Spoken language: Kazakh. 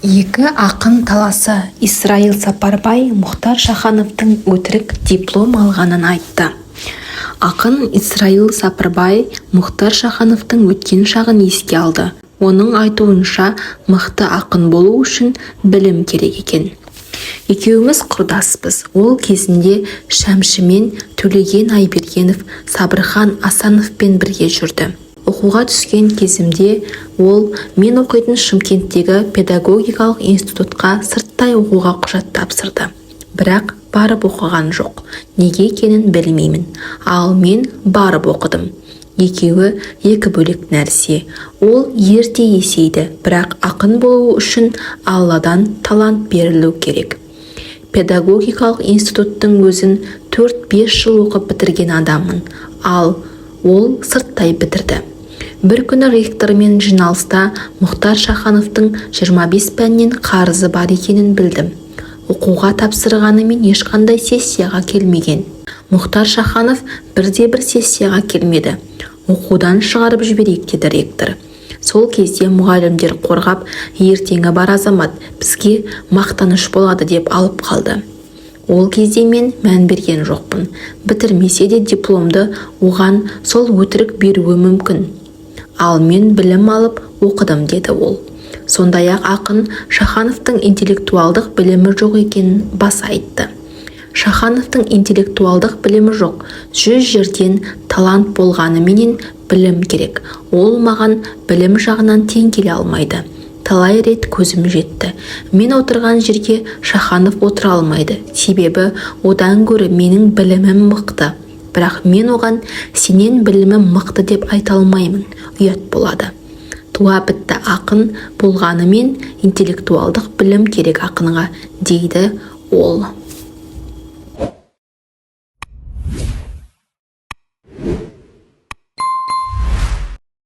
Екі ақын таласы. Исраил Сапарбай Мұхтар Шахановтың өтірік диплом алғанын айтты. Ақын Исраил Сапарбай Мұхтар Шахановтың өткен шағын еске алды. Оның айтуынша, мықты ақын болу үшін білім керек екен. Екеуміз құрдаспыз. Ол кезінде Шәмшімен Төлеген Айбергенов, Сабырхан Асановпен бірге жүрді. Оқуға түскен кезімде ол мен оқитын Шымкенттегі педагогикалық институтқа сырттай оқуға құжат тапсырды. Бірақ барып оқыған жоқ. Неге екенін білмеймін. Ал мен барып оқыдым. Екеуі екі бөлек нәрсе. Ол ерте есейді, бірақ ақын болу үшін Алладан талант берілу керек. Педагогикалық институттың өзін 4-5 жыл оқып бітірген адаммын, ал ол сырттай бітірді. Бір күні ректормен жиналыста Мұхтар Шахановтың 25 пәннен қарызы бар екенін білдім. Оқуға тапсырғанымен ешқандай сессияға келмеген. Мұхтар Шаханов бірде-бір сессияға келмеді. Оқудан шығарып жіберейік деді ректор. Сол кезде мұғалімдер қорғап, ертеңі бар азамат, бізге мақтаныш болады деп алып қалды. Ол кезде мен мән берген жоқпын. Бітірмесе де дипломды оған сол өтірік беруі мүмкін. Ал мен білім алып оқыдым деді ол. Сондай-ақ ақын Шахановтың интеллектуалдық білімі жоқ екенін баса айтты. Шахановтың интеллектуалдық білімі жоқ, 100 жерден талант болғаныменен білім керек. Ол маған білім жағынан тең келе алмайды. Талай рет көзім жетті. Мен отырған жерге Шаханов отыра алмайды. Себебі одан гөрі менің білімім мықты. Бірақ мен оған сенен білімім мықты деп айта алмаймын. Ұят болады. Туа бітті ақын болғанымен интеллектуалдық білім керек ақынға, дейді ол.